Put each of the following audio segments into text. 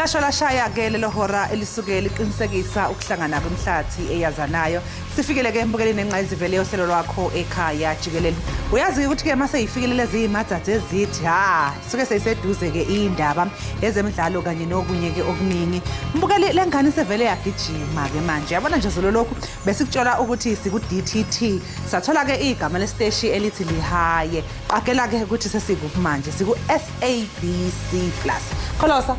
Ishasho lashaya ke lelo hora elisuke liqinisekisa ukuhlangana kwemhlathi eyazanayo. Sifikele ke embukeleni enqayizivele yohlelo lwakho ekhaya Jikelele. Uyazi ukuthi ke mase yifikelele eziyimatsathe ezithi suke seyiseduze ke Iindaba ezemidlalo kanye nokunye ke okuningi. Mbukeli lengane sevele yagijima ke manje. Yabona nje zolo lokhu besikutshela ukuthi siku DTT. Sathola ke igama lesiteshi elithi lihaye. Qagela ke ukuthi sesikuphi manje siku SABC+. Kholosa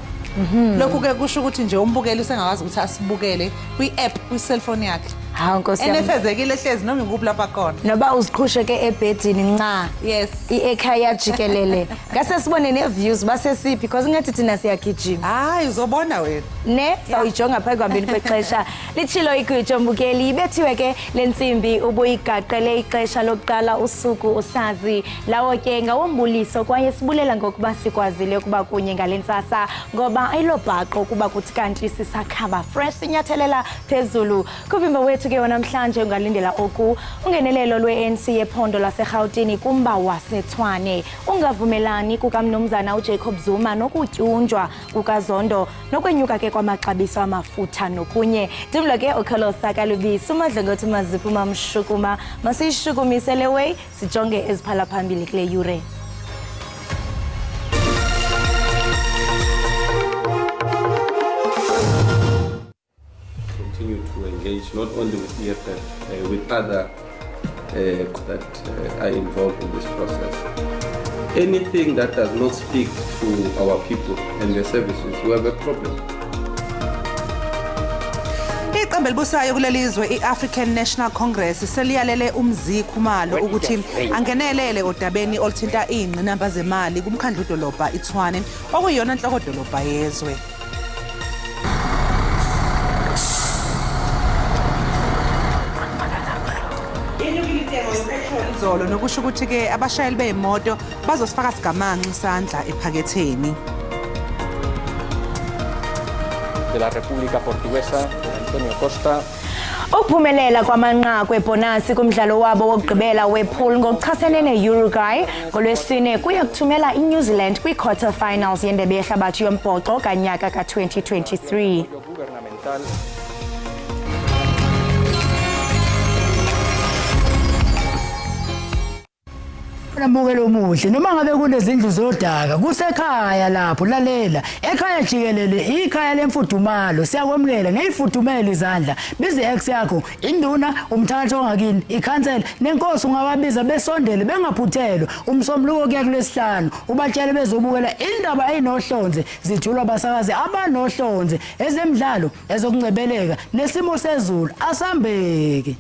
lokhu ke kusho ukuthi nje umbukeli usengakazi ukuthi asibukele kwi-app kwi-cellphone yakhe. Hawu Nkosi yami. Enefezekile hlezi noma inguphi lapha khona. Noba uziqhushe ke ebhedini nca. Yes. Ekhaya Jikelele. Ngase sibone ne-views basesiphi because ngathi thina siyagijima. Hayi uzobona wena. Ne sawuyijonga phakathi kwambini kwexesha. Litshilo igwijo mbukeli ibethiwe ke lensimbi ubuyigaqele ixesha lokuqala usuku usazi. Lawo ke ngawombuliso kwaye sibulela ngokuba sikwazile ukuba kunye ngalentsasa ngoba ayilobhaqo kuba kuthi kanti sisakhaba fresh sinyathelela phezulu. Kuvimba wethu ke namhlanje ungalindela oku ungenelelo lwe-ANC yephondo laseGauteng kumba waseTshwane. Ungavumelani kukamnumzana uJacob Zuma nokutyunjwa kukaZondo nokwenyuka ke kwamaxabiso amafutha nokunye. Dimlo ke ukholosa kalubisi umadlengothi maziphuma mshukuma masishukumise le way sijonge eziphala phambili kule yure. To engage not only with EFF, with other that are involved in this process. Anything that does not speak to our people and their services, we have a problem. Iqembu elibusayo kulelizwe i-African National Congress seliyalele umzikhumalo ukuthi angenelele odabeni oluthinta ingqinamba zemali kumkhandlu dolobha iTshwane okuyiyona inhloko dolobha yezwe. Izolo nokusho ukuthi ke abashayeli beemoto bazosifaka sigamanxa isandla ephaketheni. De la República Portuguesa, Antonio Costa. Ukuphumelela kwamanqaku ebonasi kumdlalo wabo wokugqibela wepool ngokuchasene ne-Uruguay ngolwesine kuya kuthumela iNew Zealand kwi-quarter finals yendebe yehlabathi yombhoxo kanyaka ka-2023. Mbukelo omuhle noma ngabe kunezindlu zodaka kusekhaya lapho lalela ekhaya Jikelele ikhaya lemfudumalo siyakwemukela ngeyifudumela izandla bize ex yakho induna umthatha ongakini ikhansela nenkosi ungababiza besondele bengaphuthelwa umsomluko kuya kulesihlanu ubatshele bezobukela indaba eyinohlonze zithulwa abasakazi abanohlonze ezemidlalo ezokuncebeleka nesimo sezulu asambeke.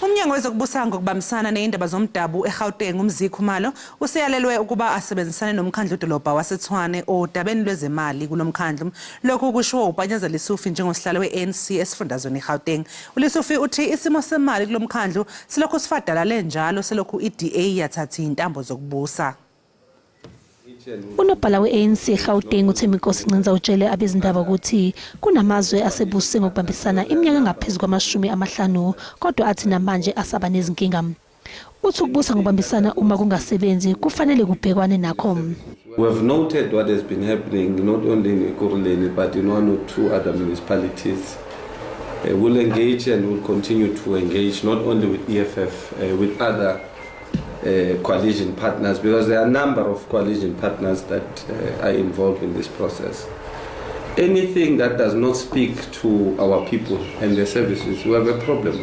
Umnyango wezokubusa ngokubambisana neindaba zomdabu eGauteng umzikhumalo useyalelwe ukuba asebenzisane nomkhandlu dolobha waseTshwane odabeni lwezemali kulomkhandlu. Lokhu kusho uPanyaza Lesufi njengosihlalo we-ANC esifundazweni eGauteng. uLesufi uthi isimo semali kulomkhandlu silokhu sifadalale njalo selokhu iDA yathatha intambo zokubusa. Unobhala we-ANC eGauteng uThembinkosi Ncinza utshele abezindaba ukuthi kunamazwe asebuse ngokubambisana iminyaka engaphezulu kwama-50 kodwa athi namanje asaba nezinkinga. Uthi ukubusa ngokubambisana uma kungasebenzi kufanele kubhekwane nakho. We have noted what has been happening not only in Ekhaya but in one or two other municipalities. We'll engage and we'll continue to engage not only with EFF, with other coalition partners, because there are a number of coalition partners that are involved in this process. Anything that does not speak to our people and their services, we have a problem.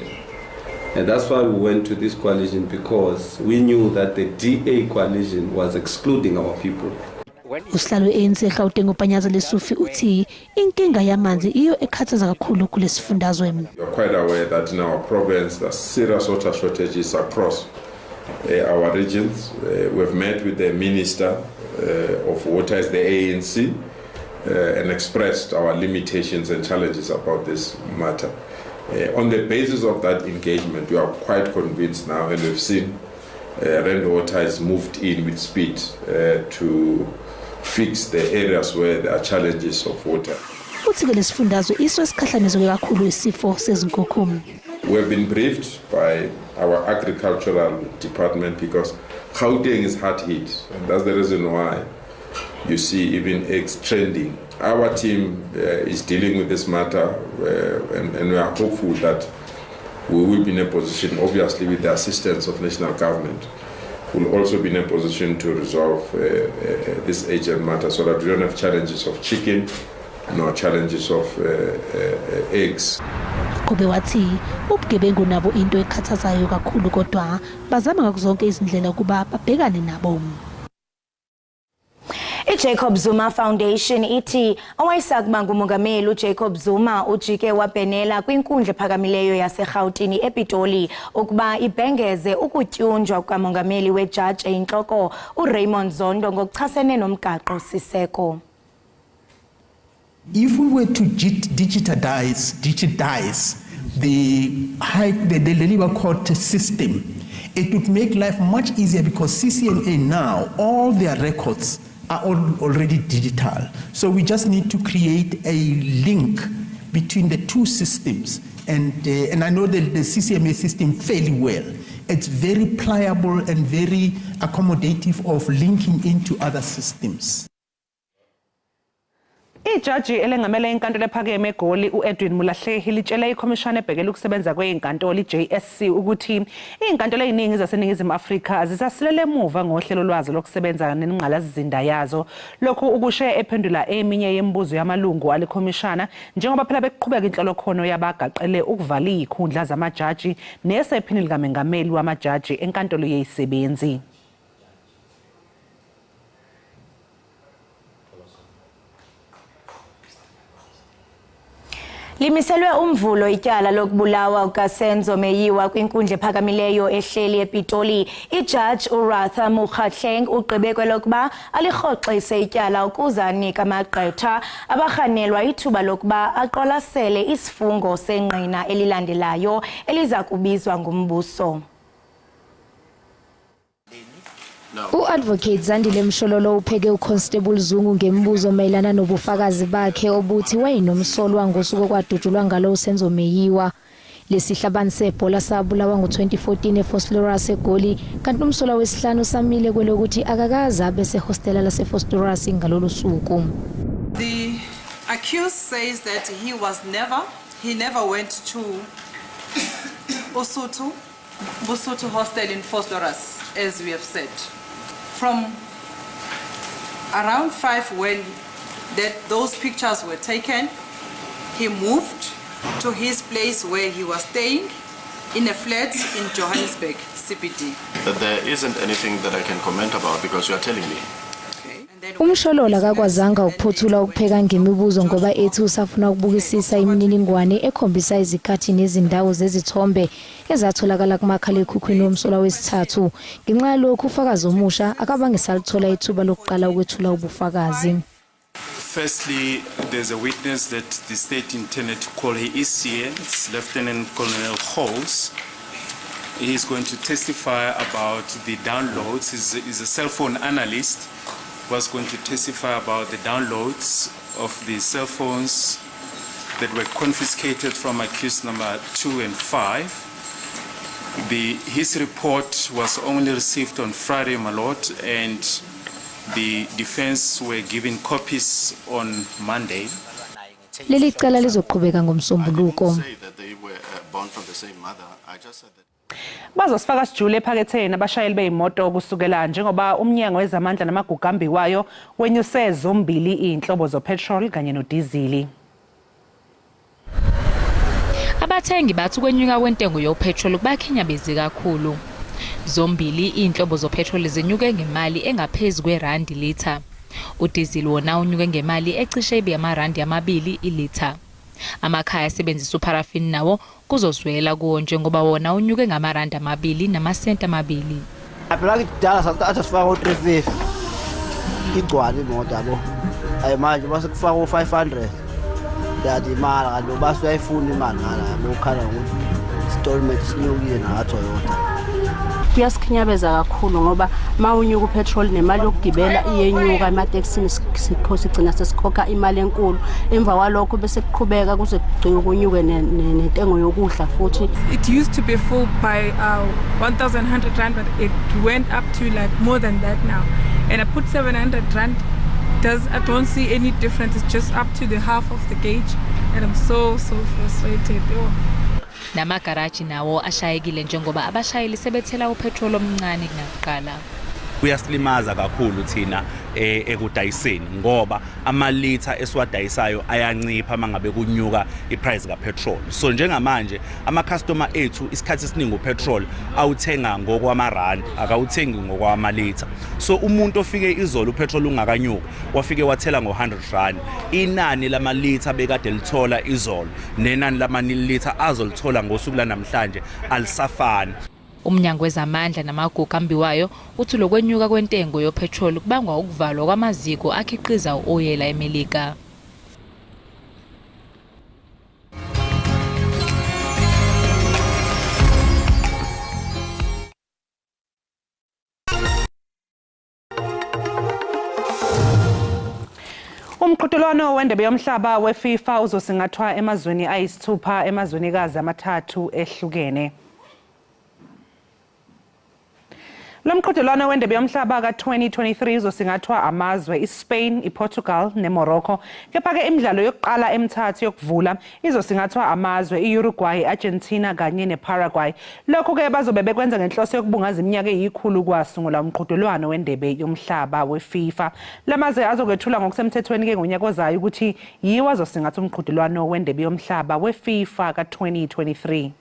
And that's why we went to this coalition, because we knew that the DA coalition was excluding our people. Usihlalo we-ANC eGauteng uPanyaza Lesufi uthi inkinga yamanzi iyo ekhathaza kakhulu kulesifundazwe. We are quite aware that in our province there are serious water shortages across our regions. We've met with the Minister of Water, as the ANC, and expressed our limitations and challenges about this matter. On the basis of that engagement, we are quite convinced now, and we've seen Rand Water has moved in with speed to fix the areas where there are challenges of water. Uthi ke lesifundazwe iso esikhahlamezwe kakhulu isifo sezinkukhu. We have been briefed by our agricultural department, because Gauteng is hard hit, and that's the reason why you see even eggs trending. Our team is dealing with this matter, and we are hopeful that we will be in a position, obviously with the assistance of national government, will also be in a position to resolve this agent matter so that we don't have challenges of chicken nor challenges of eggs. Kobe wathi ubugebengu nabo into ekhathazayo kakhulu kodwa bazama ngakuzonke izindlela kuba babhekane nabo. iJacob Zuma Foundation ithi owayesakuba ngumongameli uJacob Zuma ujike wabhenela kwinkundla ephakamileyo yaseGauteng ePitoli ukuba ibhengeze ukutyunjwa kukamongameli wejaji eyinhloko uRaymond Zondo ngokuchasene nomgaqo siseko. If we were to digitize the labor court system, it would make life much easier because CCMA now, all their records are already digital. So we just need to create a link between the two systems. And I know the CCMA system fairly well. It's very pliable and very accommodative of linking into other systems. Ijaji elengamele inkantolo ephakeme eGoli uEdwin Mulahle litshele ikhomishana ebhekele ukusebenza kweinkantolo iJSC ukuthi iinkantolo eziningi zaseNingizimu Afrika azisasilele emuva ngohlelo lwazo lokusebenza nenqgalazizinda yazo. Lokhu ukushe ephendula eminye yemibuzo yamalungu alikhomishana njengoba phela beqhubeka inhlolo khono yabagaqele ukuvala izikhundla zamajaji nesephini likamengameli wamajaji enkantolo yezisebenzi. Limiselwe umvulo ityala lokubulawa ukaSenzo Meyiwa kwinkundla ephakamileyo ehleli ePitoli. Ijaji uRatha Mukhatleng ugqibe kwelokuba alirhoxise ityala ukuze anike amagqwetha abarhanelwa ithuba lokuba aqwalasele isifungo sengqina elilandelayo eliza kubizwa ngumbuso. U-Advocate Zandile Mshololo upheke uConstable Zungu ngembuzo mayelana nobufakazi bakhe obuthi wayenomsolwa ngosuku kwadutshulwa ngalo uSenzo Meyiwa. Lesihlabani sebhola sabulawa ngo-2014 eFosloras eGoli kanti umsolwa wesihlanu samile kwelokuthi akakaze abe sehostela laseFosloras ngalolu suku. The accused says that he never went to Busuthu hostel in Fosloras, as we have said. From around 5 when those pictures were taken, he moved to his place where he was staying in a flat in Johannesburg, CBD. But there isn't anything that I can comment about because you are telling me. Umsholola akakwazanga ukuphothula ukupheka ngemibuzo ngoba ethi usafuna ukubukisisa imininingwane ekhombisa izikhathi nezindawo zezithombe ezatholakala kumakhala ekhukhwini womsolwa wesithathu. Ngenxa yalokho ufakazi omusha akabangisalithola ithuba lokuqala ukwethula ubufakazi. Firstly, there's a witness that the state intended to call. He is here. It's Lieutenant Colonel Halls. He is going to testify about the downloads. He's a cell phone analyst. Was going to testify about the downloads of the cell phones that were confiscated from accused number 2 and 5. His report was only received on Friday, my lord, and the defense were given copies on Monday. Leli cala lizoqhubeka ngomsombuluko. Bazosifaka sijule ephaketheni abashayeli beimoto kusukela njengoba umnyango wezamandla namagugambi wayo wenyuse zombili inhlobo zopetrol kanye nodizili. Abathengi bathi ukwenyuka kwentengo yopetrol kubakhinyabezi kakhulu. Zombili inhlobo zopetrol zinyuke ngemali engaphezulu kwerandi litha. Udizili wona unyuke ngemali ecishe ibe yamarandi amabili ilitha. Amakhaya asebenzisa uparafini nawo kuzozwela kuwo njengoba wona unyuke ngamarandi amabili namasenti amabili. Phela kudala sathatha sifaka u350 igcwala imoto yabo. Ayi manje base kufaka u500. Yathi imali kanti basuyayifuna imali ngala yabo ukhala ukuthi installment sinyukile na Toyota. Kuyasikhinyabeza kakhulu ngoba mawunyuka upetrol nemali yokugibela iyenyuka emateksini sigcina sesikhokha imali enkulu. Emva kwalokho bese kuqhubeka kuze kugcine kunyuke nentengo yokudla futhi. It used to be full by 1,100 rand, but it went up to like more than that now. And I put 700 rand. I don't see any difference. It's just up to the half of the gauge, and I'm so frustrated. Namagaraji nawo ashayekile njengoba abashayeli sebethela upetrol omncane kunakuqala. Kuyasilimaza kakhulu thina ekudayiseni ngoba amalitha esiwadayisayo ayancipha mangabe kunyuka iprice kapetrol. So njengamanje ama customer ethu isikhathi esiningi upetrol awuthenga ngokwamarand akawuthengi ngokwamalitha. So umuntu ofike izolo upetrol ungakanyuka wafike wathela ngo100 rand. Inani lamalitha bekade lithola izolo nenani lamanilitha azolithola ngosuku lanamhlanje alisafani. Umnyango wezamandla namagugu ambiwayo uthi lokwenyuka kwentengo yopetrol kubangwa ukuvalwa kwamaziko akhiqiza uoyela eMelika. Umqhudelwano wendebe yomhlaba weFIFA uzosingathwa emazweni ayisithupha emazwenikazi amathathu ehlukene. Lo mqhudelwano wendebe yomhlaba ka-2023 uzosingathwa amazwe iSpain, iPortugal neMorocco. Kepha-ke imidlalo yokuqala emithathu yokuvula izosingathwa amazwe iUruguay, Argentina kanye neParaguay. Lokho-ke bazobe bekwenza ngenhloso yokubungaza iminyaka eyikhulu kwasungula umqhudelwano wendebe yomhlaba weFIFA. Lamazwe azokwethula ngokusemthethweni-ke ngonyaka ozayo ukuthi yiwo azosingatha umqhudelwano wendebe yomhlaba weFIFA ka-2023.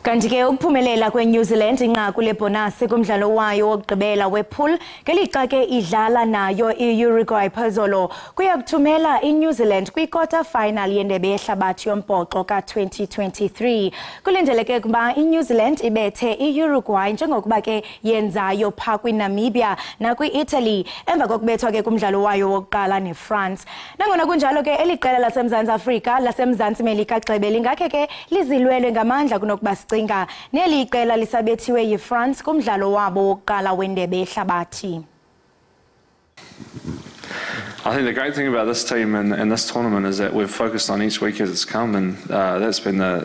Kanti-ke ukuphumelela kweNew Zealand inqaku lebhonasi kumdlalo wayo wokugqibela wepool ngelixa-ke idlala nayo iUruguay phezolo kuya kuthumela iNew Zealand kwi-quarter final yendebe yehlabathi yombhoxo ka-2023. Kulindeleke kuba iNew Zealand ibethe iUruguay njengokuba-ke yenzayo pha kwiNamibia nakwi-Italy emva kokubethwa-ke kumdlalo wayo wokuqala neFrance. Nangona kunjalo-ke eli qela laseMzantsi Afrika laseMzantsi Melika gxebe lingakhe-ke lizilwele ngamandla kunokuba cinga neli qela lisabethiwe yiFrance kumdlalo wabo wokuqala wendebe yehlabathi. I think the great thing about this team and this tournament is that we've focused on each week as it's come, and that's been the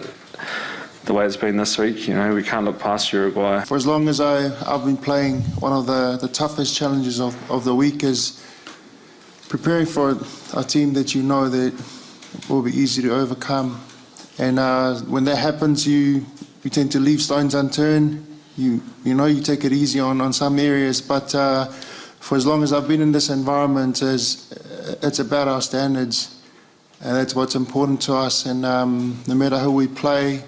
way it's been this week. You know, we can't look past Uruguay. For as long as I've been playing, one of the toughest challenges of the week is preparing for a team that you know that will be easy to overcome. And when that happens, you tend to leave stones unturned. You take it easy on some areas, but for as long as I've been in this environment, it's about our standards, and that's what's important to us. And no matter who we play,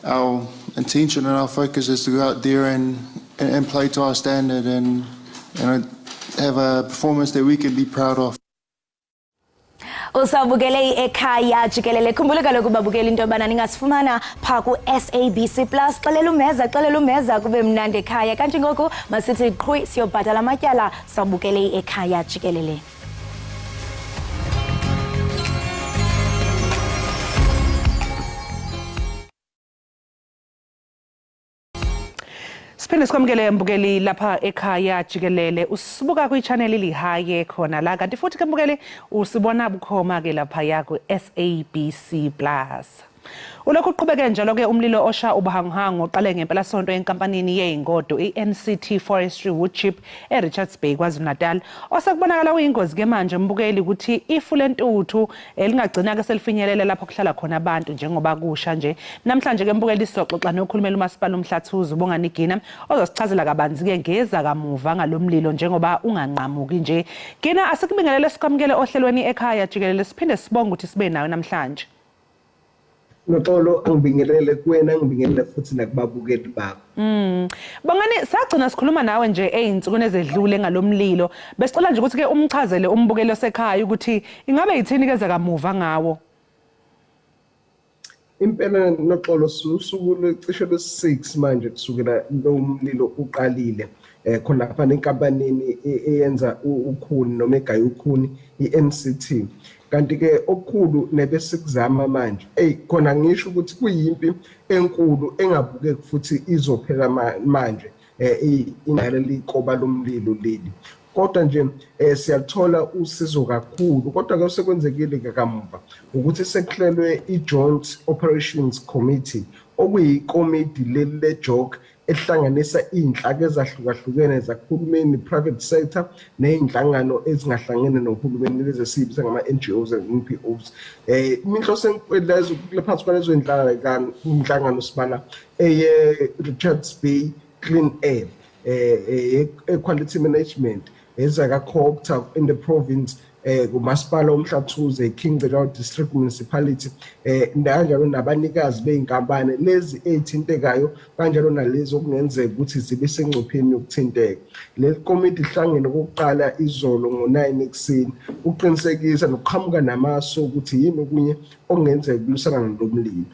our intention and our focus is to go out there and play to our standard and have a performance that we can be proud of. Usabukele Ekhaya Jikelele. Khumbula kaloku babukela into yobana ningasifumana pha ku SABC Plus. Xelela umeza kube mnandi ekhaya. Kanti ngoku masithi qhwi siyobhatala amatyala sabukele Ekhaya Jikelele. Siphinde sikwamukele mbukeli lapha Ekhaya Jikelele. Usibuka kwi-channel lihaye khona la kanti futhi ke mbukeli usibona bukhoma ke lapha ya ku SABC Plus. Ulokhu uqhubeke njalo-ke umlilo osha ubuhanguhangu oqale ngempela sonto enkampanini yey'ngodo i-NCT Forestry Woodchip eRichards Bay KwaZulu-Natal osekubonakala uyingozi-ke manje mbukeli ukuthi ifu lentuthu lingagcina-ke selifinyelela lapho kuhlala khona abantu njengoba kusha nje. Namhlanje-ke mbukeli sizoxoxa nokhulumela umasipala uMhlathuze uBonganigina ozosichazela kabanzi-ke ngeza kamuva ngalo mlilo njengoba unganqamuki nje. Gina, asikubingelele sikwamukele ohlelweni Ekhaya Jikelele, siphinde sibonge ukuthi sibe nawe namhlanje. Noxolo angibingelele kuwena ngibingelele futhi nakubabukeli bakho. Bangani sagcina sikhuluma nawe nje ey'nsukwini ezedlule ngalomlilo. Besicela nje ukuthi ke umchazele umbukeli osekhaya ukuthi ingabe yithini keza kamuva ngawo. Impela noxolo usuku cishe lesi-6 manje kusukela lo mlilo uqalile. khona lapha nenkampanini eyenza ukhuni noma egaya ukhuni iNCT. Kanti ke okukhulu nebese kuzama manje khona ngisho ukuthi kuyimpi enkulu engabukeki futhi izophela manje inaleli qoba lomlilo leli. Kodwa nje siyathola usizo kakhulu, kodwa ke sekwenzekile kamuva ukuthi sekuhlelwe i-Joint Operations Committee okuyikomiti leli le-JOC ehlanganisa inhlaka ezahlukahlukene zakuhulumeni, private sector nezinhlangano ezingahlangene nohulumeni lezi esibiza ngama-NGOs and NPOs. Inhloso lezo lephansi kwalezo inhlangano sibala Richards Bay Clean Air, Quality Management, ezaka-co-opter in the province, umasipala omhlathuze, King Bedouin District Municipality, kanjalo nabanikazi bey'nkampani lezi ey'thintekayo kanjalo nalezi okungenzeka ukuthi zibe sengcupheni yokuthinteka. Le komiti ihlangene kokuqala izolo ngo-9 ekuseni ukuqinisekisa nokuqhamuka namasu ukuthi yini okunye okungenzeka ukulisana nomlilo.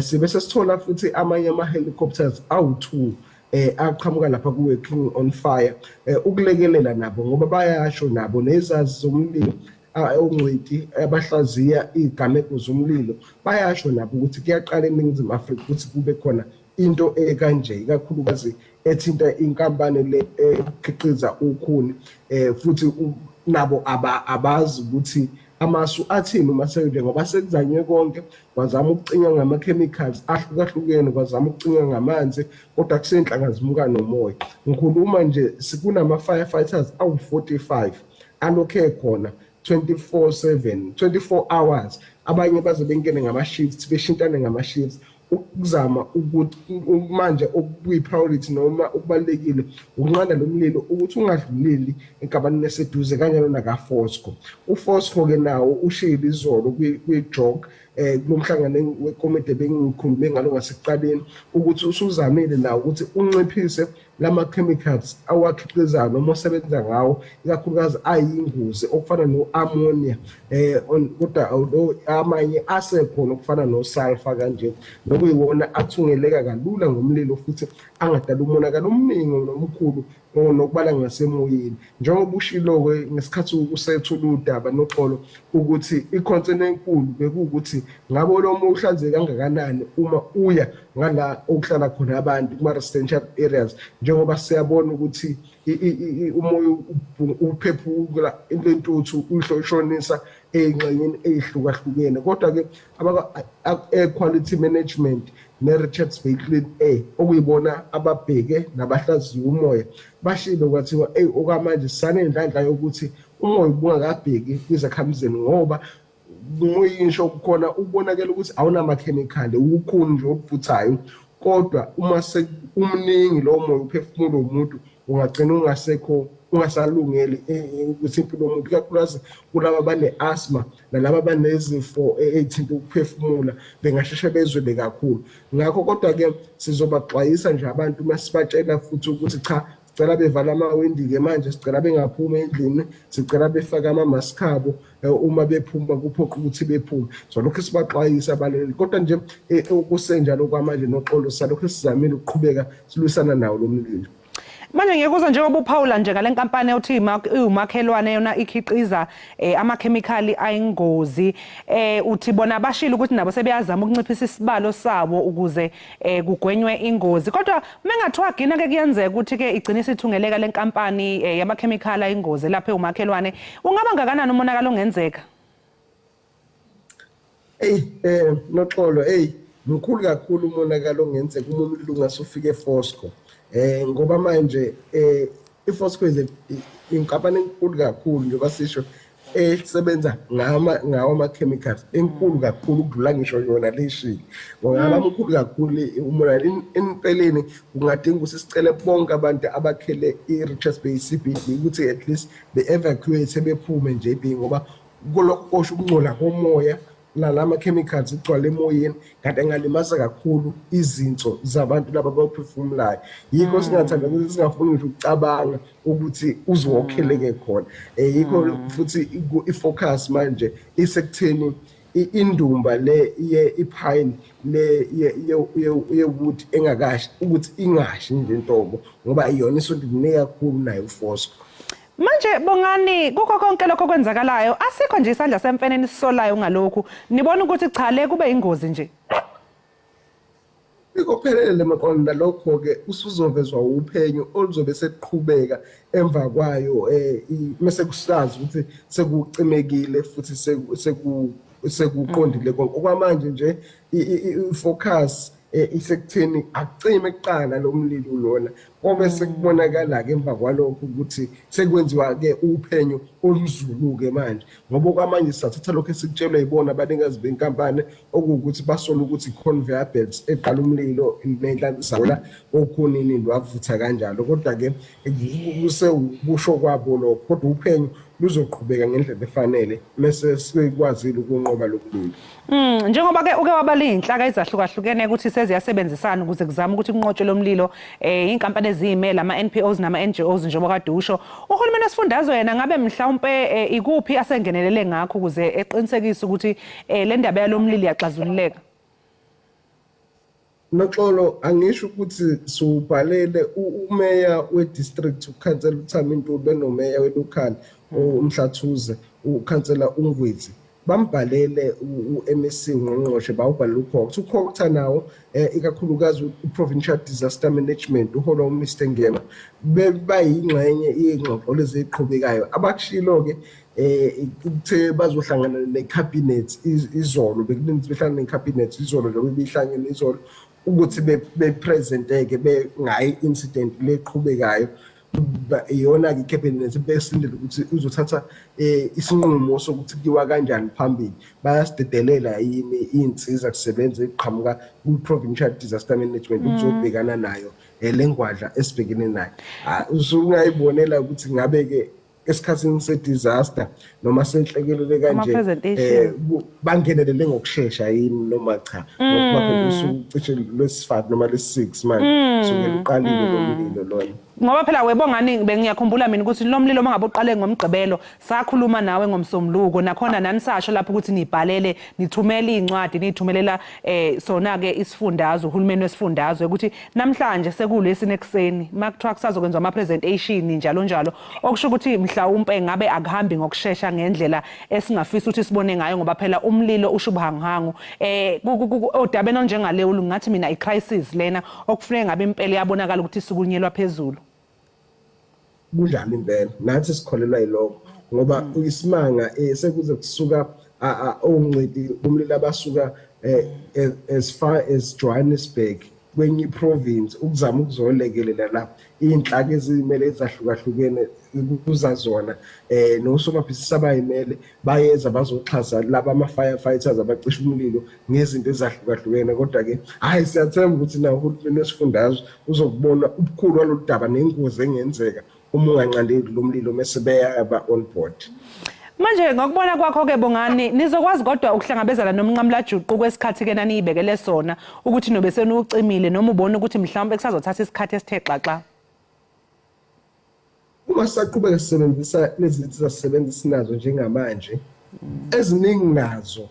Sibe sesithola futhi amanye ama-helicopters awu-2 aqhamuka lapha ku-Working on Fire ukulekelela nabo ngoba bayasho nabo nezazi zomlilo ongcweti abahlaziya igameko zomlilo bayasho nabo ukuthi kuyaqala eNingizimu Afrika ukuthi kube khona into ekanje ikakhulukazi ethinta inkampani le ekhiqiza ukhuni futhi nabo abazi ukuthi amasu athini uma sekude ngoba sekuzanywe konke kwazama ukucinywa ngama-chemicals ahlukahlukene kwazama ukucinywa ngamanzi kodwa kusenhlanga zimuka nomoya. Ngikhuluma nje kunama-firefighters awu-45 alokhe khona 24 hours, abanye baze bengene ngama-shifts beshintane ngama-shifts ukuzama ukuthi manje okuyi-priority noma okubalulekile ukunqanda lo mlilo ukuthi ungadluleli enkampanini eseduze kanjalo naka-Fosco. UFosco-ke nawo ushilo izolo kwi-JOC kulo mhlangano wekomiti ebengikhulume ngalo ngasekuqaleni ukuthi usuzamile nawo ukuthi unciphise lama-chemicals awakhiqizayo noma osebenza ngawo ikakhulukazi ayingozi okufana no-ammonia kodwa amanye asekhona okufana no-sulfur kanje nokuyiwona athungeleka kalula ngomlilo futhi angadala umonakalo omningi nomkhulu nokubala ngasemoyeni. Njengoba ushilo-ke ngesikhathi usethula udaba noxolo ukuthi i-concern enkulu bekuwukuthi ngabe lo moya uhlanzeke kangakanani uma uya ngala okuhlala khona abantu kuma-residential areas, njengoba siyabona ukuthi umoya uphephula intuthu uyihloshonisa ey'ngxenyeni ey'hlukahlukene. Kodwa-ke air quality management ne-Richards Bay Clean Air okuyibona ababheke nabahlaziya umoya bashilo kwathiwa okwamanje sisanendlandla yokuthi umoya ubungakabheki kwizakhamizini ngoba uyisho kukhona ukubonakala ukuthi awunamakhemikhali ukukhuni nje okuvuthayo, kodwa uma umningi lo moya uphefumula umuntu ungagcina ungasalungeli ukuthi impilo yomuntu ikakhulukazi kulaba bane-asthma nalaba banezifo ey'thinta ukuphefumula bengasheshe bezwele kakhulu. Ngakho kodwa-ke sizobaxwayisa nje abantu uma sibatshela futhi ukuthi cha sicela bevala amawindi-ke manje sicela bengaphumi endlini, sicela befake amamaskabo uma bephuma kuphoqa ukuthi bephume. So lokhu sibaxwayisa abaleli kodwa nje kusenjalo kwamanje noxolo salokhu sizamile ukuqhubeka silwisana nawo lo mlilo. Manje ngiyekuza njengoba uPaula nje ngale nkampani othi umakhelwane yona ikhiqiza amakhemikhali ayingozi, uthi bona bashilo ukuthi nabo sebeyazama ukunciphisa isibalo sabo ukuze kugwenywe ingozi. Kodwa mengathiwa gina ke kuyenzeka ukuthi ke igcine isithungeleka le nkampani yamakhemikhali ayingozi lapha umakhelwane, ungaba ngakanani umonakalo ongenzeka? Noxolo mkhulu kakhulu umonakalo ongenzeka uma umlilo ungasufika eFosco. Ngoba manje iFosco inkampani enkulu kakhulu njengoba sisho esebenza ngawo ama-chemicals enkulu kakhulu ukudlula ngisho yona leshili. Ngaba mkhulu kakhulu umonakalo empeleni kungadinga ukuthi sicele bonke abantu abakhele i-Richards Bay CBD ukuthi at least be-evacuate bephume nje ngoba kulokho kosho ukungcola komoya nalama-chemicals igcwala emoyeni kanti engalimaza kakhulu izinso zabantu laba abaphefumulayo. Yikho singathanda ukuthi singafuni ngisho ukucabanga ukuthi uzwokheleke khona. Yikho futhi i-focus manje isekutheni indumba le ipine le ye wood engakashi ukuthi ingashi nje intobo ngoba iyona isonto kunika kakhulu nayo ufosco. Manje Bongani kukho konke lokho kwenzakalayo asikho nje isandla semfeneni sisolayo ngalokhu nibona ukuthi cha le kube ingozi nje. Ikophelele maqonda lokho ke usuzovezwa uphenyo oluzobe seqhubeka emva kwayo mase kusazi ukuthi sekucimekile futhi sekuqondile konke okwamanje nje ifocus isekutheni akucime kuqala lo mlilo lona obe sekubonakala ke emva kwalokho ukuthi sekwenziwa ke uphenyo olunzulu ke manje ngoba kwamanje sisathatha lokho esikutshelwe yibona abanikazi benkampani okuwukuthi basola ukuthi conveyor belts eqala umlilo nenhlanzela okhonini lwavutha kanjalo kodwa ke kusebusho kwabo lo kodwa uphenyo luzoqhubeka ngendlela efanele mase sikwazile ukunqoba lokulila. Njengoba ke uke wabala inhlaka ezahlukahlukene ukuthi seziyasebenzisana ukuze kuzama ukuthi kunqotshwe lomlilo inkampani ezimele ama NPOs nama NGOs njengoba kade usho uhulumeni wesifundazwe yena ngabe mhlawumbe ikuphi asengenelele ngakho ukuze eqinisekise ukuthi le ndaba yalomlilo yaxazululeka. Noxolo angisho ukuthi subhalele umeya we-district ukhansela uThaminto benomeya we-local uMhlathuze ukhansela uNgwizi bambhalele uMSC ngqongqoshe bawubhalela ukhokutha nawo ikakhulukazi uProvincial Disaster Management uhola uMr Ngema bebayingxenye ingxoxo leziqhubekayo abakushilo ke uthe bazohlangana necabinet izolo bekulinze behlangana necabinet izolo njengoba behlangene izolo ukuthi bepresenteke bengayi incident leqhubekayo iyona ke cabinet besindele ukuthi uzothatha isinqumo sokuthi kiwa kanjani phambili bayasidedelela yini insiza kusebenza eqhamuka ku-Provincial Disaster Management ukuzobhekana nayo lengwadla esibhekene nayo usungayibonela ukuthi ngabe ke esikhathini se-disaster noma senhlekelele kanje bangenelele ngokushesha yini noma cha ngoba phela usucishe lwesi-5 noma lwesi-6 manje sukela uqalile lo mlilo lona ngoba phela webongani bengiyakhumbula mina ukuthi lo mlilo mangabe uqale ngomgqibelo sakhuluma nawe ngomsomluko nakhona nanisasho lapho ukuthi nibhalele nithumela incwadi nithumelela sona ke isifundazwe uhulumeni wesifundazwe ukuthi namhlanje sekulesi nekuseni makuthiwa kusazokwenziwa ama presentation njalo njalo okusho ukuthi mhlawumbe ngabe akuhambi ngokusheshsha ngendlela esingafisa ukuthi sibone ngayo ngoba phela umlilo ushubuhanguhangu odabeni njengale ngathi mina i-crisis lena okufanele ngabe impela yabonakala ukuthi isukunyelwa phezulu. Kunjalo impela nathi sikholelwa yilokho ngoba isimanga sekuze kusuka onqidi umlilo abasuka as far as Johannesburg kwenye province ukuzama ukuzolekelela lapha inhlaka ezimele ezahlukahlukene kuzazona nosomabhizinisi abayimele bayeza bazoxhasa laba ama-firefighters abacisha umlilo ngezinto ezahlukahlukene kodwa ke hayi siyathemba ukuthi na uhulumeni wesifundazwe uzokubona ubukhulu walolu daba nengozi engenzeka uma unganqandeli lo mlilo mase beyaba on board. Manje ngokubona kwakho ke Bongani nizokwazi kodwa ukuhlangabezana nomnqamlajuqu kwesikhathi ke naniyibekele sona ukuthi nobe senucimile noma ubone ukuthi mhlawumbe kusazothatha isikhathi esithe xaxa. Uma saqhubeka sisebenzisa lezi zinto zasebenzisa nazo njengamanje eziningi nazo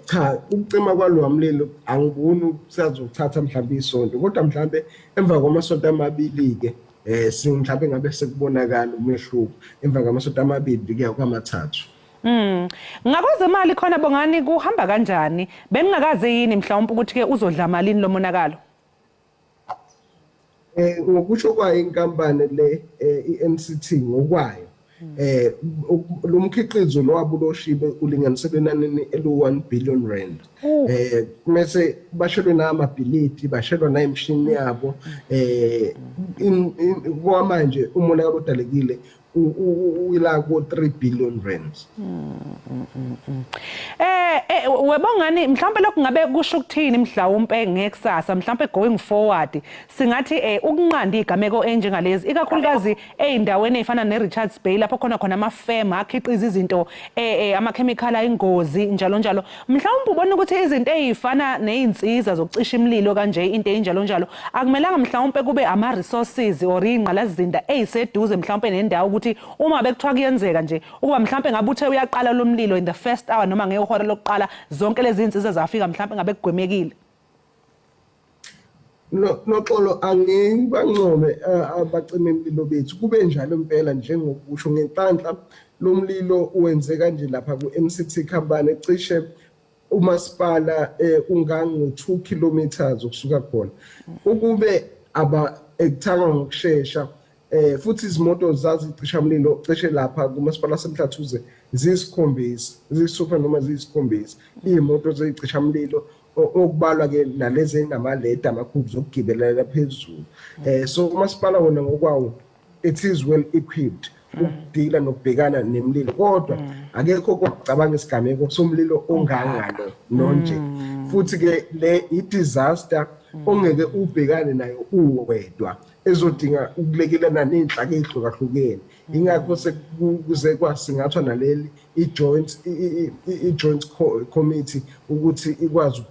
cha ukucima kwalo mlilo angiboni usazothatha mhlawumbe isonto kodwa mhlawumbe emva kwamasonto amabili ke mhlawumbe ngabe sekubonakala umehluko emva kwamasonto amabili kuya kwamathathu. Ngakwazi imali khona Bongani kuhamba kanjani beningakaze yini mhlawumbe ukuthi ke uzodla malini lo monakalo? Ngokusho kwayo inkampani le iNCT ngokwayo lo mkhiqizo lo wabuloshibe ulinganiselwe enanini elu-1 billion rand mase bashelwe namabhilidi bashelwa nayimshini yabo kwamanje umonakalo odalekile uyila ko 3 billion rand. webongani mhlawumbe lokhu ngabe kusho ukuthini mhlawumbe ngekusasa mhlawumbe going forward singathi ukunqanda igameko enjengalezi ikakhulukazi eindaweni ezifana neRichards Bay lapho khona amafema akhiqiza izinto amakhemikhali ayingozi njalo njalo mhlawumbe ubona ukuthi izinto ezifana nezinsiza zokucisha imililo kanje into enjalo njalo akumelanga mhlawumbe kube ama resources or ingqalazinda eziseduze mhlawumbe nendawo ukuthi uma bekuthiwa kuyenzeka nje ukuba mhlawumbe ngabe uthe uyaqala lo mlilo in the first hour noma ngehora lokuqala zonke lezi zinsiza zafika mhlawumbe ngabe kugwemekile. Noxolo angibancome abacima imililo bethu kube njalo impela njengokusho ngenhlanhla lo mlilo uwenze kanje lapha ku MCT Khambane cishe umasipala ungango 2 kilometers ukusuka khona ukube ekuthanga ngokusheshsha futhi izimoto zazicisha umlilo cishe lapha kumasipala semhlathuze ziyisikhombisa zisupha noma ziyisikhombisa imoto zeyicisha umlilo okubalwa ke nalezi enamaleda amakhulu zokugibelela phezulu so umasipala wona ngokwawo it is well equipped ukudila nokubhekana nemililo kodwa akekho kwacabanga isigameko somlilo ongangalo nonje futhi ke le i-disaster ongeke ubhekane nayo uwedwa ezodinga ukulekelana nenhlaka ezihlukahlukene ingakho sekuze kwasingathwa naleli i-joint committee ukuthi ikwazi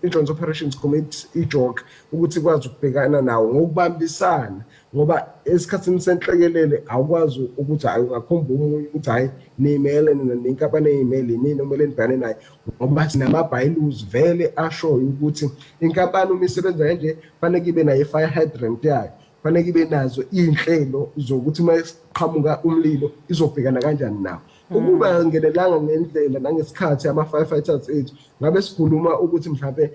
i-joint operations committee iJOC ukuthi ikwazi ukubhekana nawo ngokubambisana ngoba esikhatsini senhlekelele awukwazi ukuthi hayi ungakhomba umunye ukuthi hayi nimele nenkampani eyimele nini omele nibhane naye ngoba sinama-bylaws vele ashoyo ukuthi inkampani uma isebenza kanje fanele kibe nayo i-fire hydrant yayo fanele kibe nazo iy'nhlelo zokuthi uma iqhamuka umlilo izobhekana kanjani nawo ukuba ngenelanga ngendlela nangesikhathi ama-firefighters ethu ngabe sikhuluma ukuthi mhlawumbe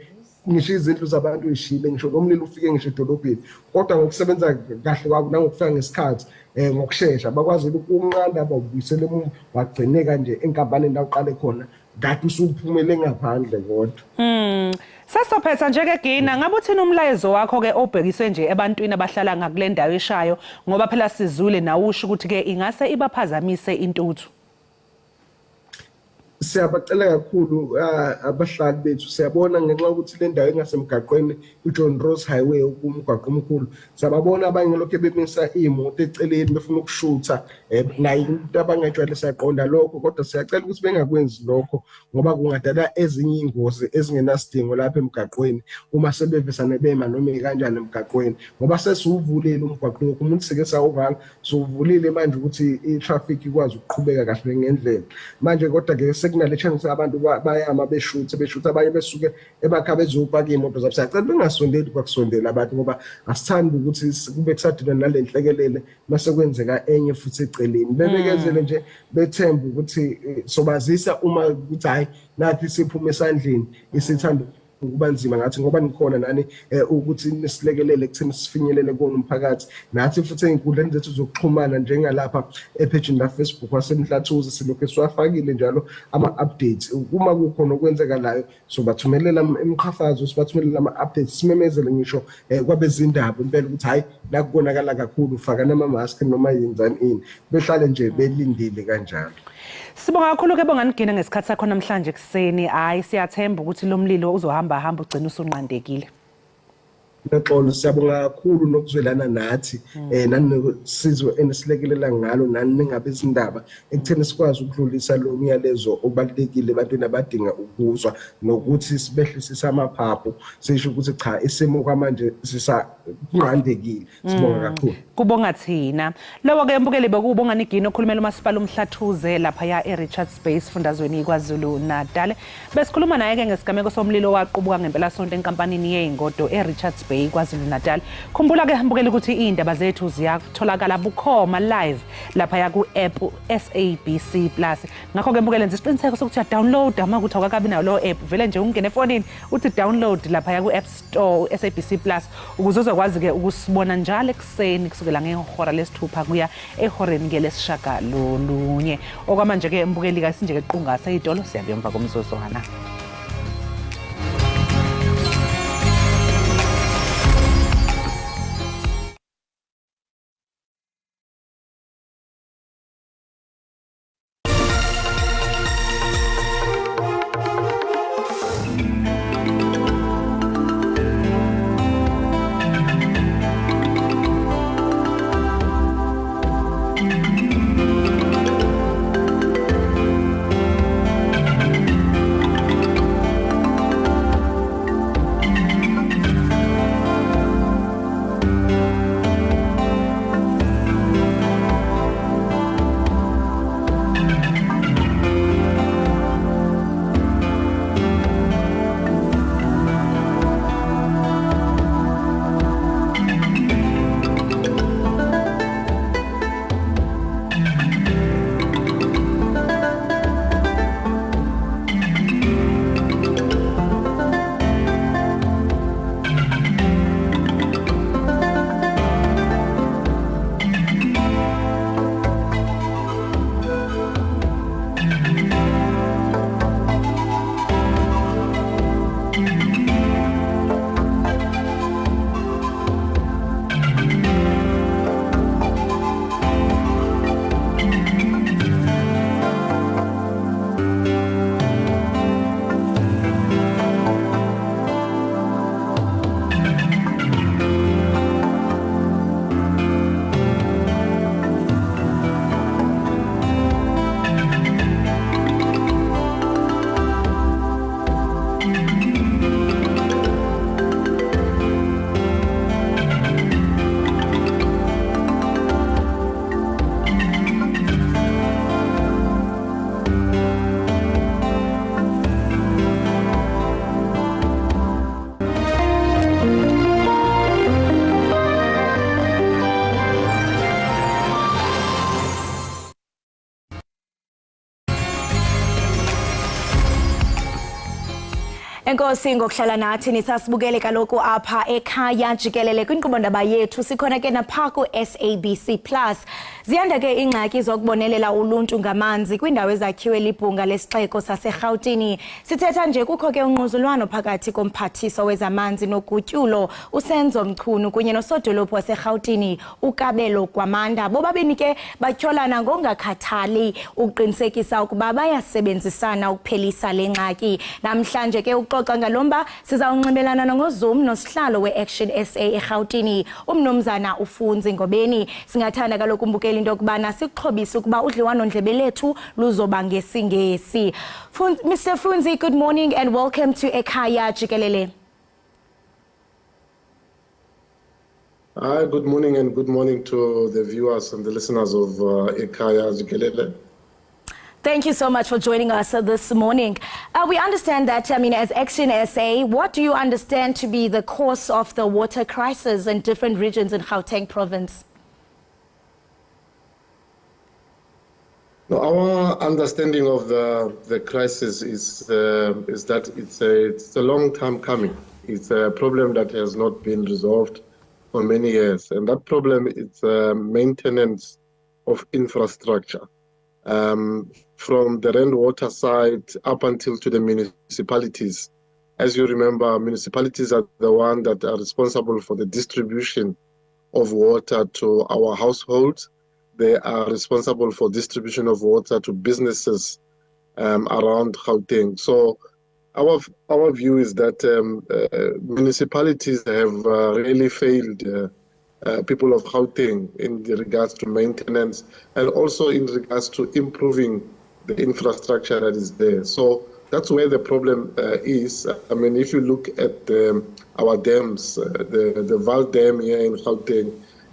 ngisho izindlu zabantu ishile ngisho nomlilo ufike ngisho edolobheni kodwa ngokusebenza kahle kwabo nangokufika ngesikhathi ngokusheshsha bakwazile ukunqanda bawubuyisele emuva wagcineka nje enkampanini la uqale khona kade usuphumele ngaphandle kodwa Sasophetha njeke Gina ngabe uthini umlayezo wakho ke obhekiswe nje ebantwini abahlala ngakule ndawo eshayo ngoba phela sizule nawusho ukuthi ke ingase ibaphazamise intuthu. Siyabacela kakhulu abahlali bethu siyabona ngenxa ukuthi le ndawo engasemgaqweni uJohn Ross Highway umgwaqo omkhulu sababona abanye lokho bemisa imoto eceleni befuna ukushutha nayo into abangajwayele sayaqonda lokho kodwa siyacela ukuthi bengakwenzi lokho ngoba kungadala ezinye ingozi ezingenasidingo lapha emgaqweni uma sebevesane bema noma kanjani emgaqweni ngoba sesuvulile umgwaqo umuntu sike sawuvanga suvulile manje ukuthi itraffic ikwazi ukuqhubeka kahle ngendlela manje kodwa ke kunale chance abantu bayama beshutha abanye besuke emakhaya bezopaka imoto zabo siyacela bengasondeli kwakusondela abantu ngoba asithandi ukuthi kube kusadilana nalenhlekelele mase kwenzeka enye futhi eceleni bebekezele nje bethemba ukuthi sobazisa uma ukuthi hayi nathi siphuma esandleni isithanda ukuba nzima ngathi ngoba nikhona nani ukuthi nisilekelele kuthini sifinyelele kona umphakathi nathi futhi einkundleni zethu zokuxhumana njengalapha epage la Facebook wasemhlathuze silokho siwafakile njalo ama-updates uma kukhona okwenzekalayo sobathumelela imiqhafazo sibathumelela ama-updates simemezele ngisho kwabezindaba impela ukuthi hayi la kubonakala kakhulu faka nama-mask noma yenzani ini behlale nje belindile kanjalo. Sibonga kakhulu ke bonganigina ngesikhathi sakho namhlanje kuseni hayi siyathemba ukuthi lo mlilo uzohamba ugcina usunqandekile. Noxolo siyabonga kakhulu nokuzwelana nathi nanosizwe enisilekelela ngalo nani ningabezindaba ekutheni sikwazi ukudlulisa lo myalezo obalekile ebantwini abadinga ukuzwa nokuthi sibehlisisa amaphaphu sisho ukuthi cha isimo kwamanje sisanqandekile sibonga kakhulu. Kubonga thina lowo ke mbukeli bekubonga nigini okhulumela umasipala umhlathuze lapha ya eRichards Bay sifundazweni kwaZulu Natal besikhuluma naye ke ngesigameko somlilo waqhubuka ngempela sonto enkampanini yezingodo eRichards Bay kwaZulu Natal. Khumbula ke mbukeli ukuthi indaba zethu ziyatholakala bukhoma live lapha ya ku app SABC Plus. Ngakho ke mbukeli nje isiqiniseko sokuthi ya download ama ukuthi awakabi nayo lo app vele nje ungene efonini uthi download lapha ya ku App Store SABC Plus ukuze uzokwazi ke ukusibona njalo ekseni kusukela ngehora lesithupha kuya ehoreni ngelesishagalolunye. Okwamanje ke mbukeli ka sinje ke qungasa idolo siyabemva komzuzwana. Enkosi ngokuhlala nathi nisasibukele kaloku apha ekhaya jikelele kwinkqubo-ndaba yethu sikhona ke napha ku-SABC Plus. Ziyanda ke ingxaki zokubonelela uluntu ngamanzi kwindawo ezakhiwe libhunga lesixeko saseRhawutini. Sithetha nje kukho ke ungquzulwano phakathi komphathiso wezamanzi nogutyulo uSenzo Mchunu kunye nosodolophu waseRhawutini uKabelo Gwamanda. Bobabini ke batyholana ngongakhathali ukuqinisekisa ukuba bayasebenzisana ukuphelisa le ngxaki. Namhlanje ke uxoxa ngalomba sizawunxibelelana ngoZoom nosihlalo we-Action SA eRhawutini umnumzana uFunzi Ngobeni. Singathanda kaloku umbukeli into yokubana sikuxhobise ukuba udliwano-ndlebe lethu luzoba ngesingesi. Mr. Funzi, good morning and welcome to Ekhaya Jikelele. Hi, good morning and good morning to the viewers and the listeners of Ekhaya Jikelele. Thank you so much for joining us this morning. We understand that, as Action SA, what do you understand to be the cause of the water crisis in different regions in Gauteng province? No, our understanding of the crisis is that it's a long time coming. It's a problem that has not been resolved for many years, and that problem is maintenance of infrastructure. From the rainwater side up until to the municipalities. As you remember, municipalities are the ones that are responsible for the distribution of water to our households. They are responsible for distribution of water to businesses around Gauteng. So our view is that municipalities have really failed people of Gauteng in regards to maintenance and also in regards to improving the infrastructure that is there. So that's where the problem is. If you look at our dams, the Val Dam here in Gauteng,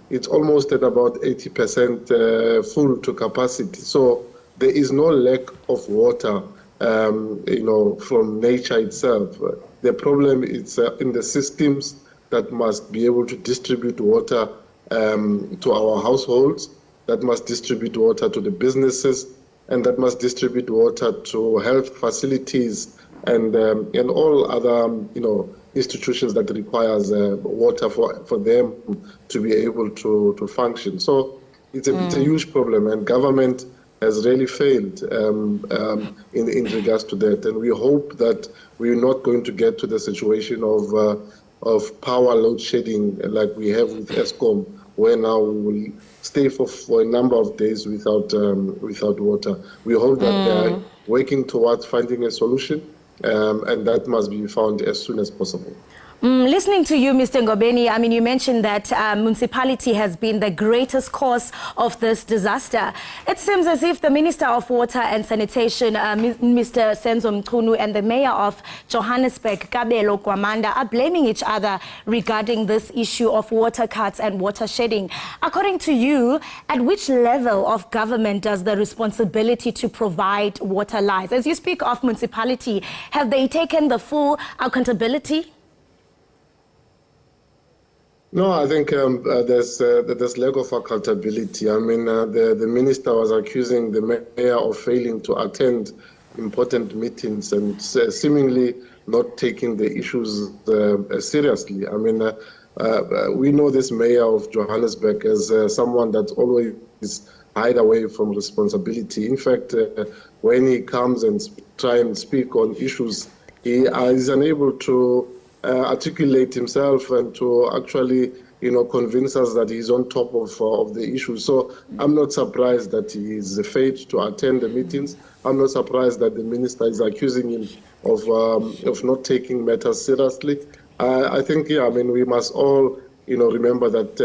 it's almost at about 80% full to capacity. So there is no lack of water, from nature itself. The problem is in the systems that must be able to distribute water to our households, that must distribute water to the businesses, and that must distribute water to health facilities and all other institutions that requires water for them to be able to function. So it's a huge problem, and government has really failed in regards to that. And we hope that we're not going to get to the situation of power load shedding like we have with ESCOM, where now we will stay for a number of days without water. We hope that they are working towards finding a solution, and that must be found as soon as possible. Listening to you, Mr. Ngobeni, you mentioned that municipality has been the greatest cause of this disaster. It seems as if the Minister of Water and Sanitation, Mr. Senzo Mchunu, and the Mayor of Johannesburg, Kabelo Gwamanda, are blaming each other regarding this issue of water cuts and water shedding. According to you, at which level of government does the responsibility to provide water lies? As you speak of municipality, have they taken the full accountability? No, I think there's lack of accountability. The minister was accusing the mayor of failing to attend important meetings and seemingly not taking the issues seriously. We know this mayor of Johannesburg as someone that always hide away from responsibility. In fact, when he comes and try and speak on issues, he is unable to articulate himself and to actually, convince us that he's on top of the issue. So I'm not surprised that he is failed to attend the meetings. I'm not surprised that the minister is accusing him of not taking matters seriously. I think, we must all, remember that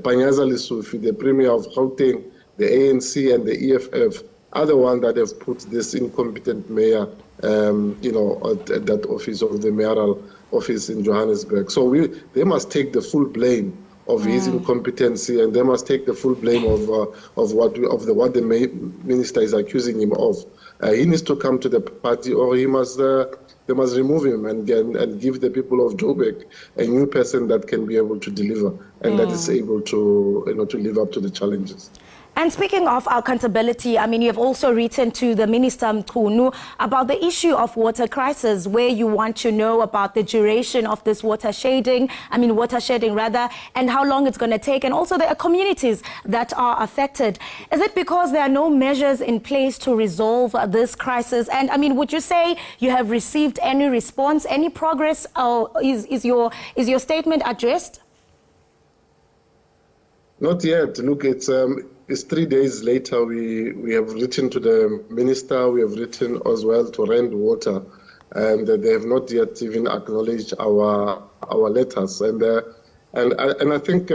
Panyaza Lesufi, the Premier of Gauteng, the ANC and the EFF are the ones that have put this incompetent mayor, at that office of the mayoral office in Johannesburg. So they must take the full blame of his incompetency, and they must take the full blame of what the minister is accusing him of. He needs to come to the party, or they must remove him and give the people of Joburg a new person that can be able to deliver and that is able to live up to the challenges. And speaking of accountability, I mean, you have also written to the Minister Mchunu about the issue of water crisis, where you want to know about the duration of this watershedding, and how long it's going to take, and also the communities that are affected. Is it because there are no measures in place to resolve this crisis? And I mean, would you say you have received any response, any progress, or is your statement addressed? Not yet. Look, it's 3 days later. We have written to the minister. We have written as well to Rand Water, and they have not yet even acknowledged our letters. And I think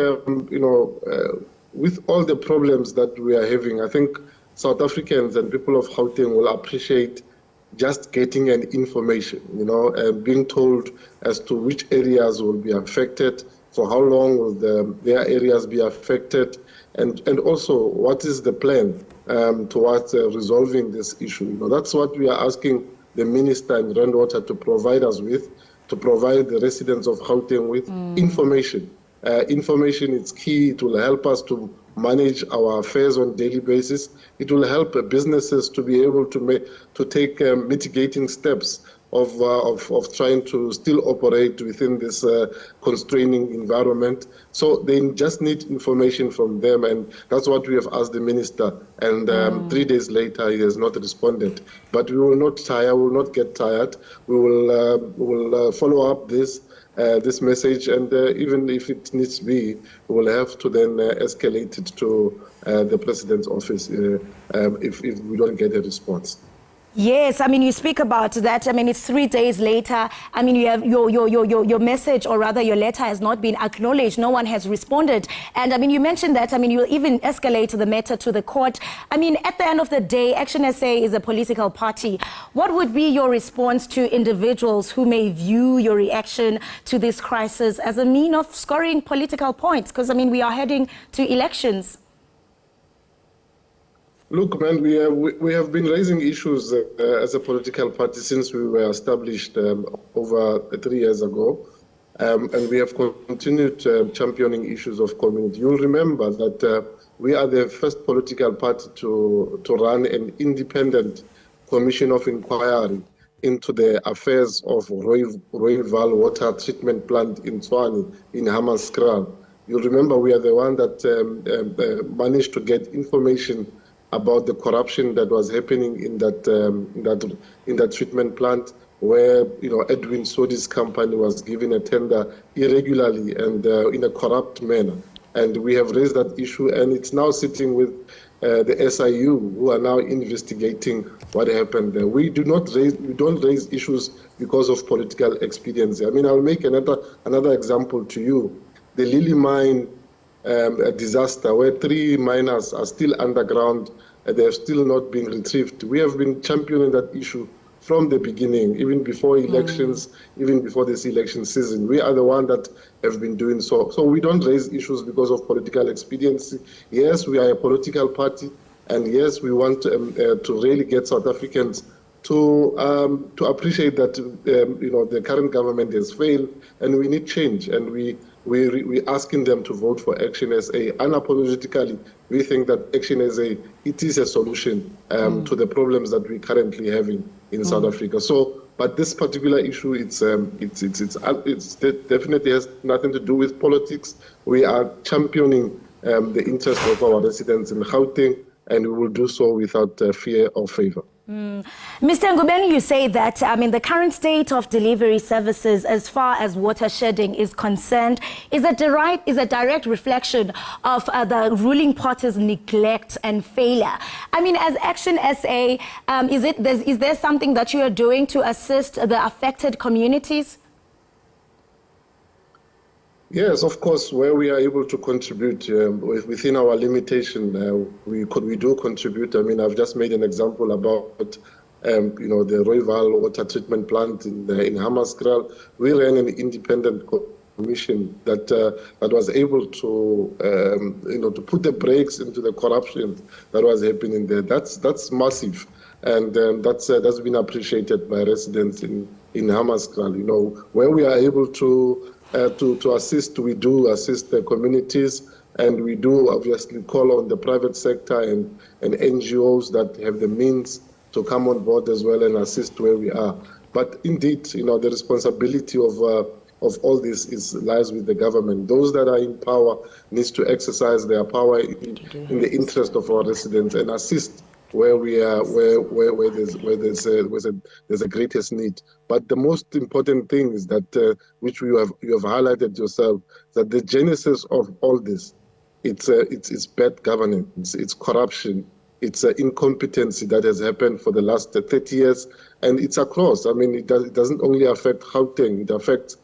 with all the problems that we are having, I think South Africans and people of Gauteng will appreciate just getting an information, and being told as to which areas will be affected, for how long will their areas be affected, and also what is the plan towards resolving this issue. That's what we are asking the minister and Rand Water to provide us with, to provide the residents of Gauteng with information. Information is key. It will help us to manage our affairs on a daily basis. It will help businesses to be able to take mitigating steps of trying to still operate within this constraining environment. So they just need information from them, and that's what we have asked the minister. And 3 days later, he has not responded. But we will not tire. We will not get tired. We will follow up this message, and even if it needs to be, we will have to then escalate it to the president's office if we don't get a response. Yes, I mean, you speak about that. I mean, it's 3 days later. I mean, you have your message, or rather your letter, has not been acknowledged. No one has responded. And I mean, you mentioned that, I mean, you'll even escalate the matter to the court. I mean, at the end of the day, Action SA is a political party. What would be your response to individuals who may view your reaction to this crisis as a mean of scoring political points? Because, I mean, we are heading to elections. Look, man, we have been raising issues as a political party since we were established over 3 years ago, and we have continued championing issues of community. You'll remember that we are the first political party to run an independent commission of inquiry into the affairs of Rooiwal water treatment plant in Tshwane, in Hammanskraal. You'll remember we are the one that managed to get information about the corruption that was happening in that treatment plant, where Edwin Sodi's company was given a tender irregularly and in a corrupt manner. And we have raised that issue, and it's now sitting with the SIU, who are now investigating what happened there. We don't raise issues because of political expediency. I mean, I'll make another example to you. The Lily mine a disaster where 3 miners are still underground and they have still not been retrieved. We have been championing that issue from the beginning, even before elections, even before this election season. We are the one that have been doing so. So we don't raise issues because of political expediency. Yes, we are a political party, and yes, we want to really get South Africans to appreciate that the current government has failed, and we need change, and we're asking them to vote for Action SA. Unapologetically, we think that Action SA, it is a solution to the problems that we're currently having in South Africa. So, but this particular issue, it definitely has nothing to do with politics. We are championing the interests of our residents in Gauteng, and we will do so without fear or favor. Mr. Ngubeni, you say that, I mean, the current state of delivery services as far as water shedding is concerned is a direct reflection of the ruling party's neglect and failure. I mean, as Action SA, is there something that you are doing to assist the affected communities? Yes, of course, where we are able to contribute within our limitation, we do contribute. I mean, I've just made an example about the Rooiwal water treatment plant in Hammanskraal. We ran an independent commission that was able to to put the brakes into the corruption that was happening there. That's massive, and that's been appreciated by residents in Hammanskraal. Where we are able to assist, we do assist the communities, And we do obviously call on the private sector and NGOs that have the means to come on board as well and assist where we are. But indeed, the responsibility of all this lies with the government. Those that are in power needs to exercise their power in the interest of our residents and assist where we are, where there's a greatest need. But the most important thing is that which you have highlighted yourself, that the genesis of all this, it's bad governance, it's corruption, it's incompetency that has happened for the last 30 years, and it's across. I mean, it doesn't only affect Gauteng, it affects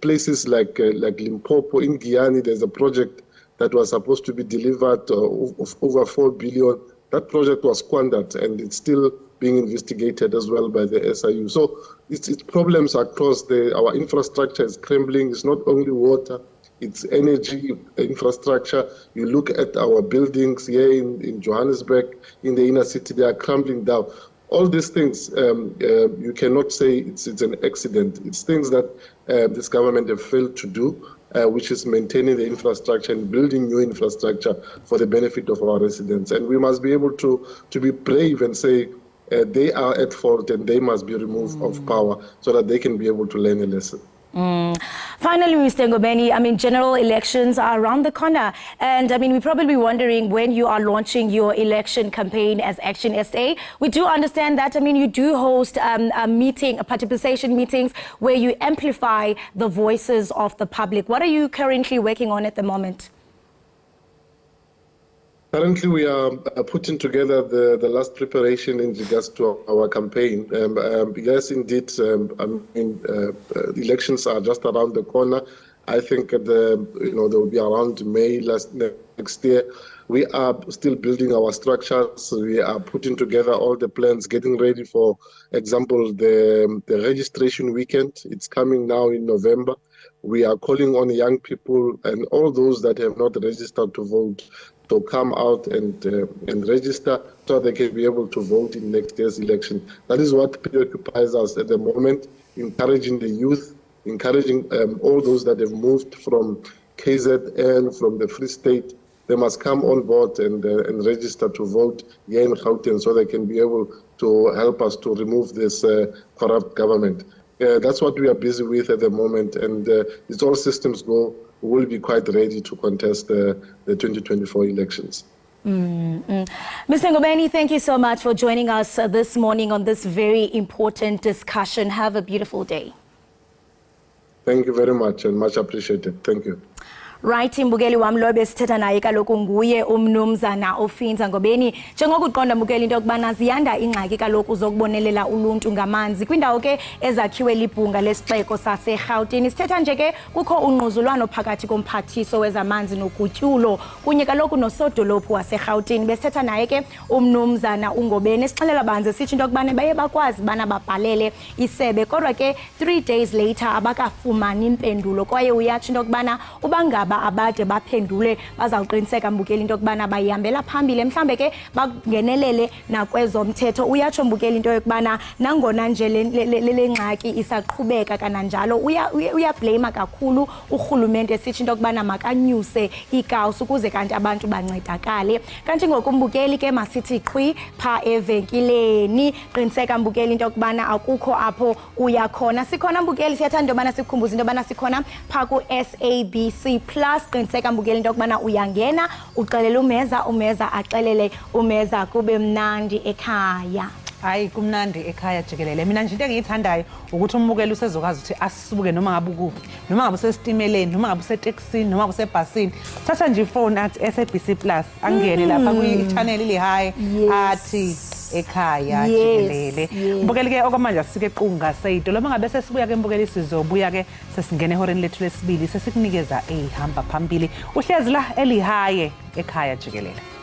places like Limpopo. In Guyana, there's a project that was supposed to be delivered of over 4 billion. That project was squandered, and it's still being investigated as well by the SIU. So it's problems across. Our infrastructure is crumbling. It's not only water, it's energy infrastructure. You look at our buildings here in Johannesburg, in the inner city, they are crumbling down. All these things, you cannot say it's an accident. It's things that this government have failed to do, which is maintaining the infrastructure and building new infrastructure for the benefit of our residents. And we must be able to be brave and say they are at fault and they must be removed of power so that they can be able to learn a lesson. Finally, Mr. Ngobeni, I mean, general elections are around the corner. And I mean, we're probably wondering when you are launching your election campaign as Action SA. We do understand that, I mean, you do host participation meetings where you amplify the voices of the public. What are you currently working on at the moment? Currently, we are putting together the last preparation in regards to our campaign. Yes, indeed, elections are just around the corner. I think they will be around May next year. We are still building our structures. We are putting together all the plans, getting ready for example, the registration weekend. It's coming now in November. We are calling on young people and all those that have not registered to vote to come out and register so they can be able to vote in next year's election. That is what preoccupies us at the moment, encouraging the youth, encouraging all those that have moved from KZN, from the Free State. They must come on board and register to vote here in Gauteng so they can be able to help us to remove this corrupt government. That's what we are busy with at the moment, and if all systems go, we will be quite ready to contest the 2024 elections. Mr. Ngobeni, thank you so much for joining us this morning on this very important discussion. Have a beautiful day. Thank you very much and much appreciated. Thank you. Right, imbukeli wami lo besithetha naye kaloku nguye umnumzana ofinza Ngobeni. Njengokuqonda mbukeli into yokubana ziyanda ingxaki kaloku zokubonelela uluntu ngamanzi kwindawo ke ezakhiwe libhunga lesixeko saseGauteng. Sithetha nje ke kukho unquzulwano phakathi komphathiso wezamanzi nogutyulo kunye kaloku nosodolophu waseGauteng. Besithetha naye ke umnumzana uNgobeni. Esixelela banze sithi into yokubana baye bakwazi bana babhalele isebe kodwa ke 3 days later abakafumani impendulo kwaye uyatsho into yokubana ubangaba abade baphendule bazawuqiniseka mbukeli into yokubana bayihambela phambili mhlambe ke bangenelele nakwezomthetho. Uyatsho mbukeli into yokubana nangona nje le ngxaki isaqhubeka kananjalo uyablame kakhulu urhulumente esithi into yokubana makanyuse ikawusi ukuze kanti abantu bancedakale. Kanti ngokumbukeli ke masithi qhwi pha evenkileni qiniseka mbukeli into yokubana akukho apho uyakhona. Sikhona mbukeli siyathanda into yobana sikhumbuze into yobana sikhona pha ku SABC Plus qiniseka mbukeli into yokubana uyangena uxelele umeza axelele umeza kube mnandi ekhaya. Hayi kumnandi ekhaya Jikelele. Mina nje into engiyithandayo ukuthi umbukeli usezokwazi ukuthi asibuke noma ngabe ukuphi, noma ngabe usesitimeleni, noma ngabe useTaxini, noma ngabe usebhasini. Thatha nje ifone athi SABC Plus angene lapha kwi-channel lihayi athi ekhaya Jikelele. Mbukeli ke okwamanje asike equnga seyito noma ngabe sesibuya ke mbukeli sizobuya ke sesingene ehoreni lethu lesibili sesikunikeza ehamba phambili. Uhlezi la elihaye ekhaya Jikelele.